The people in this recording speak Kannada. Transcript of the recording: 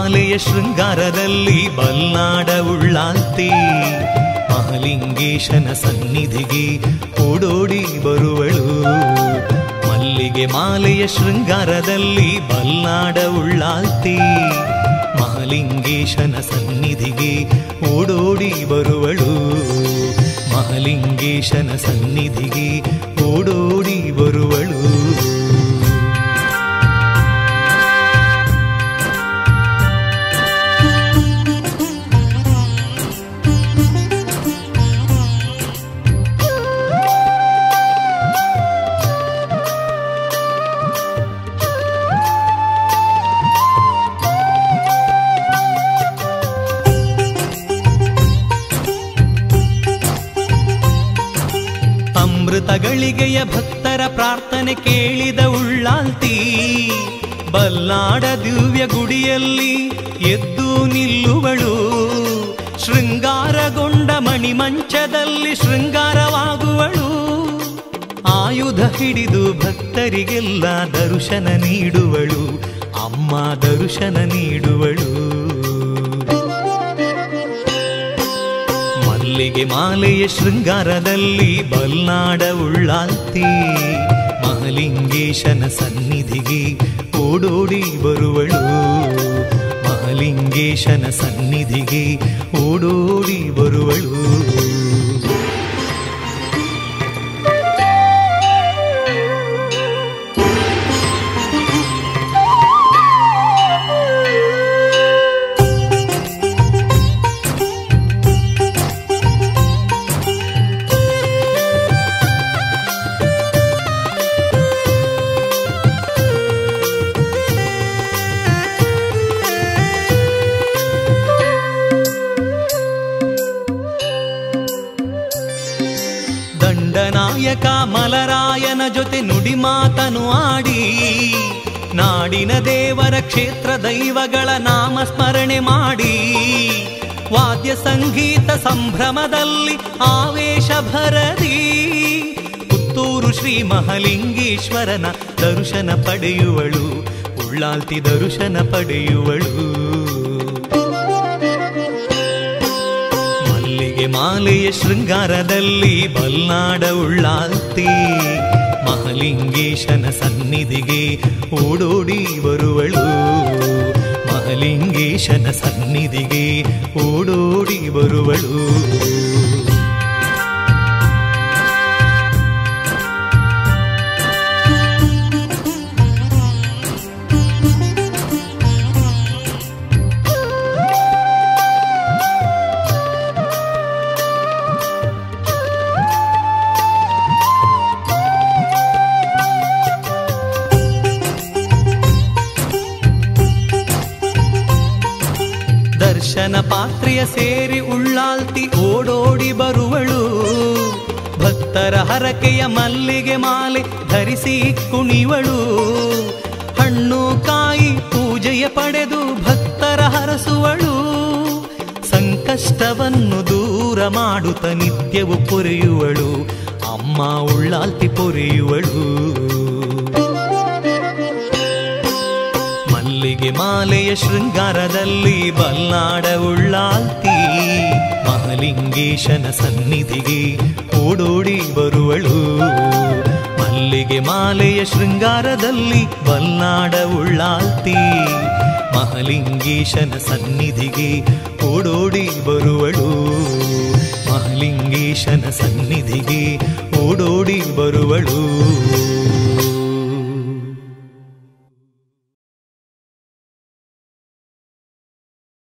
ಮಾಲೆಯ ಶೃಂಗಾರದಲ್ಲಿ ಬಲ್ನಾಡ ಉಳ್ಳಾಲ್ತಿ ಮಹಾಲಿಂಗೇಶನ ಸನ್ನಿಧಿಗೆ ಓಡೋಡಿ ಬರುವಳು. ಮಲ್ಲಿಗೆ ಮಾಲೆಯ ಶೃಂಗಾರದಲ್ಲಿ ಬಲ್ನಾಡ ಉಳ್ಳಾಲ್ತಿ ಮಹಾಲಿಂಗೇಶನ ಸನ್ನಿಧಿಗೆ ಓಡೋಡಿ ಬರುವಳು. ಮಹಾಲಿಂಗೇಶನ ಸನ್ನಿಧಿಗೆ ಓಡೋಡಿ ಬರುವಳು. ಅಮೃತಗಳಿಗೆಯ ಭಕ್ತರ ಪ್ರಾರ್ಥನೆ ಕೇಳಿದ ಉಳ್ಳಾಲ್ತಿ ಬಲ್ನಾಡ ದಿವ್ಯ ಗುಡಿಯಲ್ಲಿ ಎದ್ದು ನಿಲ್ಲುವಳು. ಶೃಂಗಾರಗೊಂಡ ಮಣಿಮಂಚದಲ್ಲಿ ಶೃಂಗಾರವಾಗುವಳು. ಆಯುಧ ಹಿಡಿದು ಭಕ್ತರಿಗೆಲ್ಲ ದರ್ಶನ ನೀಡುವಳು. ಅಮ್ಮ ದರ್ಶನ ನೀಡುವಳು. ಮಲ್ಲಿಗೆ ಮಾಲೆಯ ಶೃಂಗಾರದಲ್ಲಿ ಬಲ್ನಾಡ ಉಳ್ಳಾಲ್ತಿ ಮಹಾಲಿಂಗೇಶನ ಸನ್ನಿಧಿಗೆ ಓಡೋಡಿ ಬರುವಳು. ಮಹಾಲಿಂಗೇಶನ ಸನ್ನಿಧಿಗೆ ಓಡೋಡಿ ಬರುವಳು. ದಂಡನಾಯಕ ಮಲರಾಯನ ಜೊತೆ ನುಡಿ ಮಾತನು ಆಡಿ ನಾಡಿನ ದೇವರ ಕ್ಷೇತ್ರ ದೈವಗಳ ನಾಮ ಸ್ಮರಣೆ ಮಾಡಿ ವಾದ್ಯ ಸಂಗೀತ ಸಂಭ್ರಮದಲ್ಲಿ ಆವೇಶ ಭರದಿ ಪುತ್ತೂರು ಶ್ರೀ ಮಹಾಲಿಂಗೇಶ್ವರನ ದರ್ಶನ ಪಡೆಯುವಳು. ಉಳ್ಳಾಲ್ತಿ ದರ್ಶನ ಪಡೆಯುವಳು. ಮಾಲೆಯ ಶೃಂಗಾರದಲ್ಲಿ ಬಲ್ನಾಡ ಉಳ್ಳಾಲ್ತಿ ಮಹಾಲಿಂಗೇಶನ ಸನ್ನಿಧಿಗೆ ಓಡೋಡಿ ಬರುವಳು. ಮಹಾಲಿಂಗೇಶನ ಸನ್ನಿಧಿಗೆ ಓಡೋಡಿ ಬರುವಳು. ದರ್ಶನ ಪಾತ್ರೆಯ ಸೇರಿ ಉಳ್ಳಾಲ್ತಿ ಓಡೋಡಿ ಬರುವಳು. ಭಕ್ತರ ಹರಕೆಯ ಮಲ್ಲಿಗೆ ಮಾಲೆ ಧರಿಸಿ ಕುಣಿವಳು. ಹಣ್ಣು ಕಾಯಿ ಪೂಜೆಯ ಪಡೆದು ಭಕ್ತರ ಹರಸುವಳು. ಸಂಕಷ್ಟವನ್ನು ದೂರ ಮಾಡುತ್ತ ನಿತ್ಯವು ಪೊರೆಯುವಳು. ಅಮ್ಮ ಉಳ್ಳಾಲ್ತಿ ಪೊರೆಯುವಳು. ಮಲ್ಲಿಗೆ ಮಾಲೆಯ ಶೃಂಗಾರದಲ್ಲಿ ಬಲ್ನಾಡ ಉಳ್ಳಾಲ್ತಿ ಮಹಾಲಿಂಗೇಶನ ಸನ್ನಿಧಿಗೆ ಓಡೋಡಿ ಬರುವಳು. ಮಲ್ಲಿಗೆ ಮಾಲೆಯ ಶೃಂಗಾರದಲ್ಲಿ ಬಲ್ನಾಡ ಉಳ್ಳಾಲ್ತಿ ಮಹಾಲಿಂಗೇಶನ ಸನ್ನಿಧಿಗೆ ಓಡೋಡಿ ಬರುವಳು. ಮಹಾಲಿಂಗೇಶನ ಸನ್ನಿಧಿಗೆ ಓಡೋಡಿ ಬರುವಳು.